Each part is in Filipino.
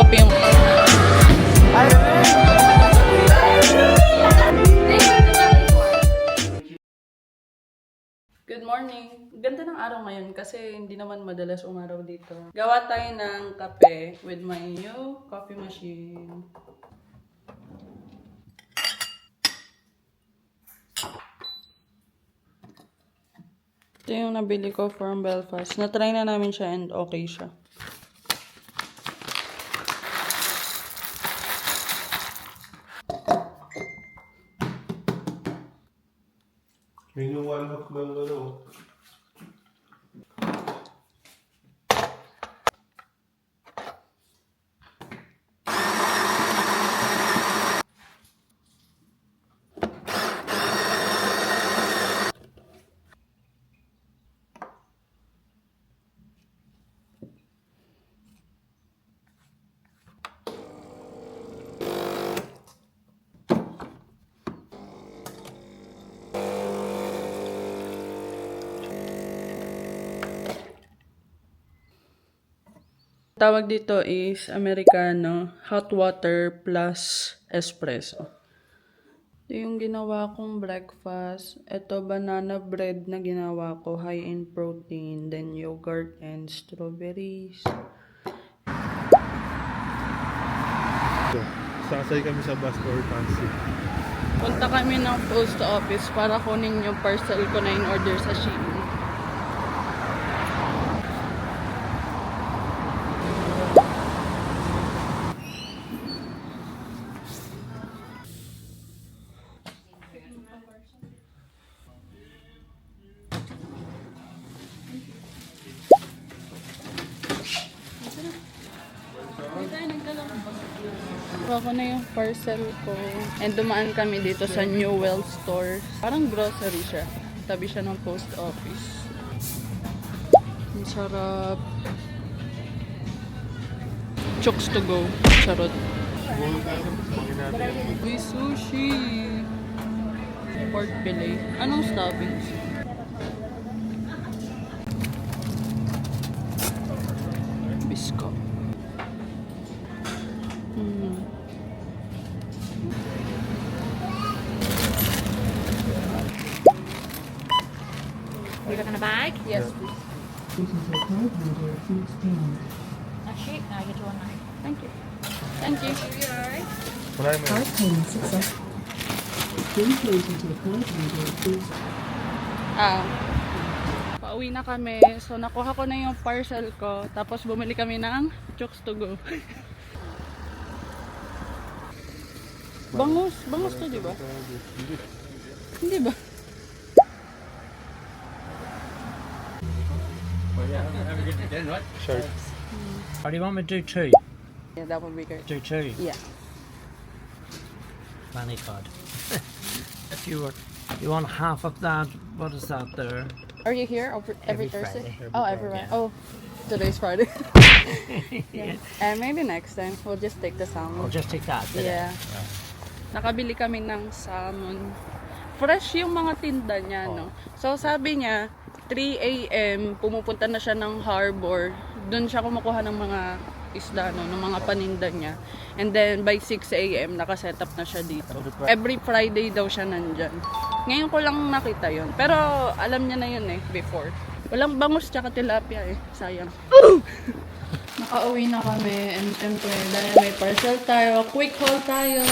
coffee yung... Good morning! Ganda ng araw ngayon kasi hindi naman madalas umaraw dito. Gawa tayo ng kape with my new coffee machine. Ito yung nabili ko from Belfast. Na-try na namin siya and okay siya. Yun yung one half ng ano. Tawag dito is Americano, hot water plus espresso. Ito yung ginawa kong breakfast. Ito banana bread na ginawa ko, high in protein, then yogurt and strawberries. Sasay kami sa bus or taxi. Punta kami ng post office para kunin yung parcel ko na in-order sa Shein. Ako na yung parcel ko. And dumaan kami dito sa Newell store. Parang grocery siya. Tabi siya ng post office. Ang sarap. Chooks to go. Sarot. May sushi. Pork fillet. Anong toppings? Bisco. You got in a bag? Yes, please. This is your card number. Please payment. Actually, I get you one night. Thank you. Thank you. Card payment successful. Please wait until card number. Please. Pauwi na kami. So, nakuha ko na yung parcel ko. Tapos, bumili kami ng Chooks to go. Bangus. Bangus to, di ba? Hindi ba? Sure. Or do you want me to do two? Yeah, that would be great. Do two? Yeah. Money card. If you want half of that, what is that there? Are you here every Every Thursday? Friday. Oh, everywhere. Oh, today's Friday. Yeah. And maybe next time, we'll just take the I'll salmon. just take that. did I? Yeah. Nakabili kami ng salmon. Fresh yung mga tinda niya, no? So, sabi niya, 3 a.m. pumupunta na siya ng harbor. Doon siya kumukuha ng mga isda, no? Ng mga paninda niya. And then, by 6 a.m. nakaset up na siya dito. Every Friday daw siya nandyan. Ngayon ko lang nakita yon. Pero, alam niya na yun eh, before. Walang bangus tsaka tilapia eh. Sayang. Nakauwi na kami. And syempre, dahil may parcel tayo, quick haul tayo.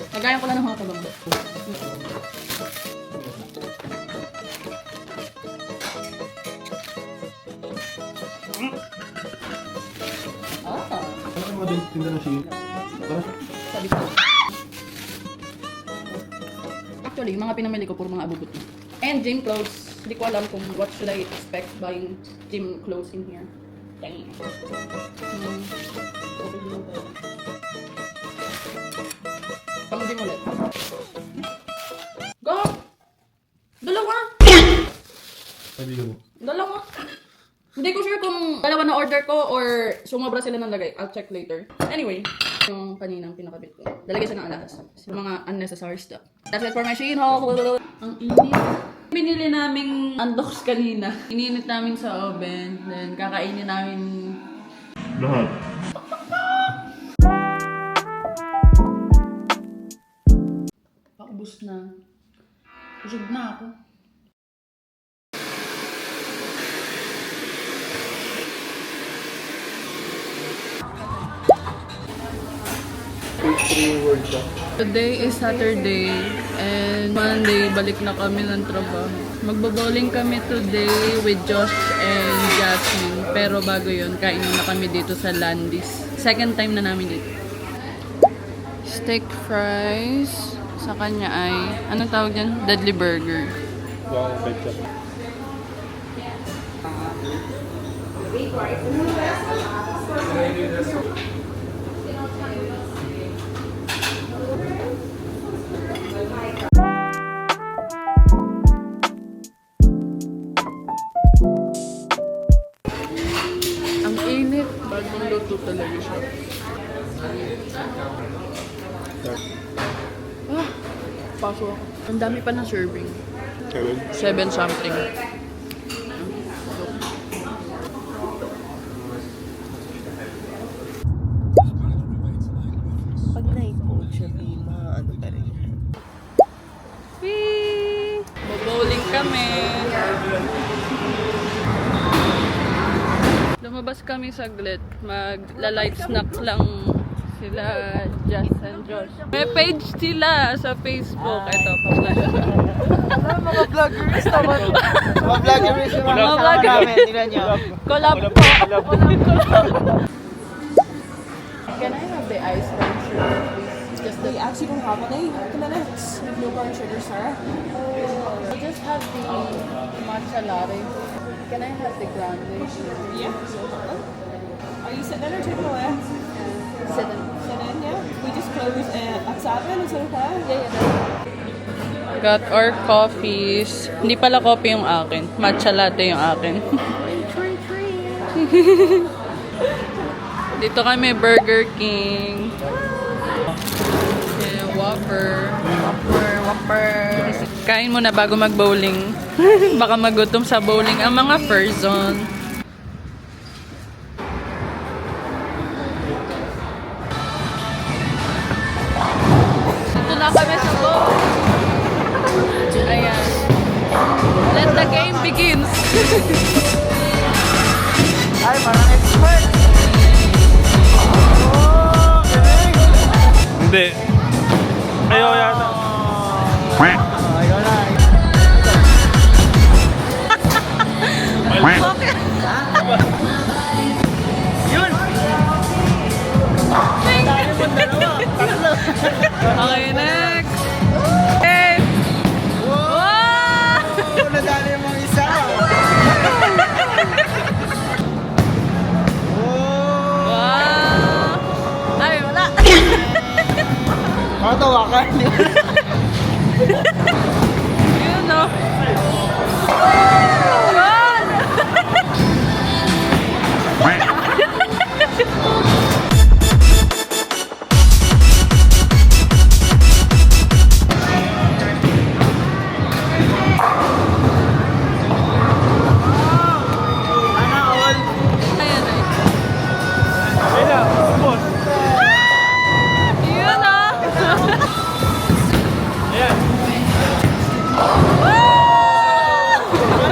Nagayan ko lang ng mga kabanggo. Ano ka mga tinda ng Shein? Sabi ko. Actually, yung mga pinamili ko puro mga abubot na. And gym clothes. Hindi ko alam kung what should I expect buying gym clothes in here. Dang. Pang gym ulit. Go! Dalawa! Sabi ko mo. Dalawa. Hindi ko sure kung dalawa na order ko or sumobra sila ng lagay. I'll check later. Anyway, yung kaninang pinakabit ko. Lalagay siya ng alahas. Yung mga unnecessary stuff. That's it for my Shein haul. Ang init. Binili naming unbox kanina. Ininit namin sa oven. Then kakainin namin Lahat. Paubos na. Busog na ako. Reward ka. Today is Saturday and Monday balik na kami ng trabaho. Magbo-bowling kami today with Josh and Jasmine. Pero bago yun, kain na kami dito sa Landis. Second time na namin dito. Steak fries. Sa kanya ay, anong tawag dyan? Deadly burger. Wow, ketchup. Ang init. Bagong luto talaga siya. Paso ako. Ang dami pa ng serving. 7 something. Pag na-cold siya, ano pa rin. Whee! Bowling kami. Lumabas kami saglit. Magla-light snack lang sila, Jess and Josh. May page sila sa Facebook. Ito, pa-flash. Mga vloggers naman. Mga vloggers yung mga Mga kasama vlogger. namin. Tignan nyo. Collab po. Collab. Can I have the ice cream sugar, please? Just the... We actually don't have any at the minute. We have no brown sugar, sir. I just have the matcha latte. Can I have the grande? Yeah, no problem. Are you sitting in or taking away? Sit in. Sit in, yeah. We just close at 7, is that okay? Yeah. Got our coffees. Hindi pala coffee yung akin. Matcha latte yung akin. Dito kami, Burger King. Yeah, Whopper. Kain muna bago mag-bowling. Baka magutom sa bowling ang mga person. Dito na kami sa boat. Ayan. Let the game begins. Ay, parang expert. Hindi. Ayaw yata. Ayun na. Yun! Okay, next. Hey! Wow! Nadali yung mga isa. Wow! Ay, wala. Matawa ka. Yun, no? Wow! Ayan, ay. Yun, no?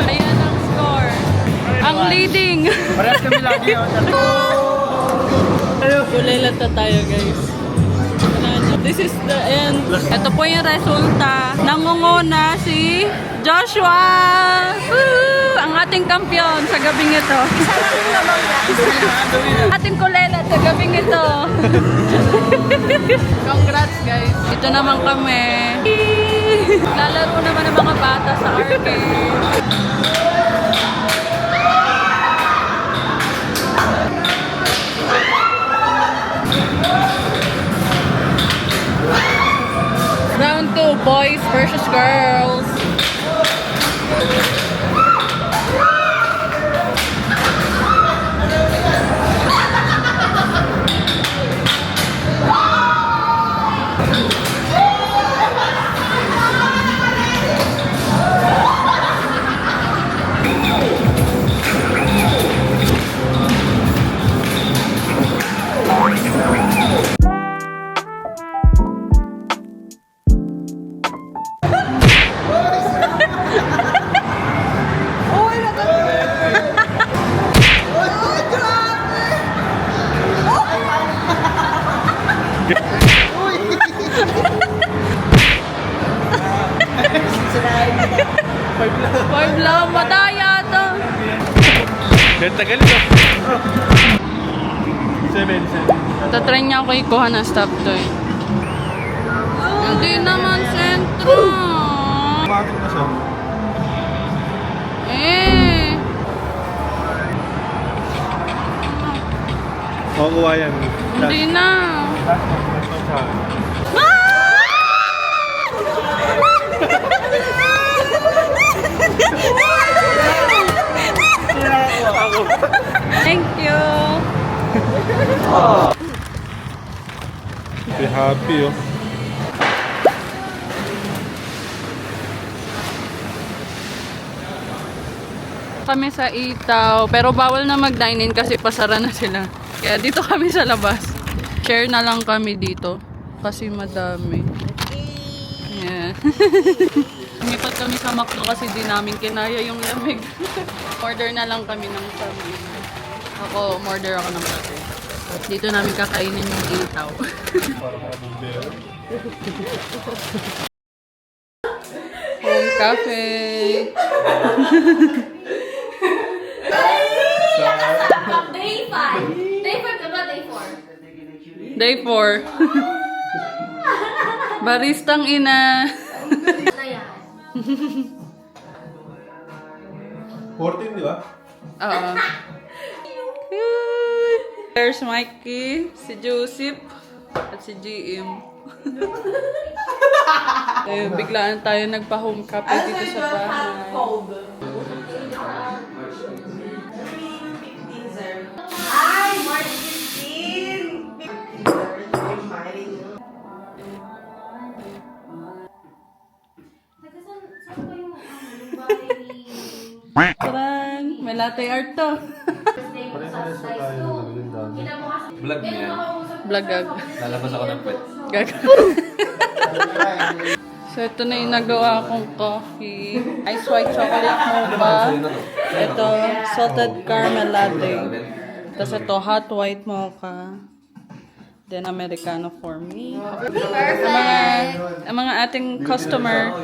Ayan ang score. Ang leading. Parehas kami lagi yun. Kulay lang na tayo, guys. This is the end. Ito po yung resulta. Nangunguna si Joshua! Woo! Ang ating kampiyon sa gabing ito. Ating kulela sa gabing ito. Congrats, guys. Ito naman kami. Lalaro naman ng mga bata sa arcade. Round 2, boys versus girls. Wala, madaya to. Ganda galing oh. 7. Tatry niya ako ikuha ng stop toy. Hindi naman sentro. Bakit na siya? Eh. Makukuha yan. Hindi na. Thank you. Be happy oh. Kami sa Itaw, pero bawal na mag-dine-in kasi pasara na sila. Kaya dito kami sa labas. Share na lang kami dito kasi madami. Yeah. Lumipat kami sa McDo kasi di namin kinaya yung lamig. Order na lang kami ng family. Ako, order ako ng burger. Dito namin kakainin yung Itaw. Home cafe. Day 5. Day 5 diba? Day 4. Day 4. Baristang ina. Na yan. 14, di ba? Oo. There's Mikey, si Joseph, at si GM. Ayun, biglaan tayo nagpa-home cafe dito sa bahay. Ay, March 15! Tarang! May latte art to. Vlog mo yan. Blagag. Lalabas ako ng pet. Gag. So, ito na yung nagawa kong coffee. Ice white chocolate mocha. Ito, salted caramel latte. Tapos ito, hot white mocha. Then, Americano for me. Ang mga ating customer.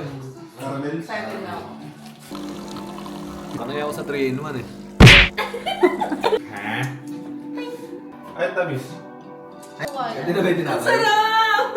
Ano yung ako sa 3-in-1 eh. Ay, tamis. Hindi na ba yung tinapay? Ang sarap!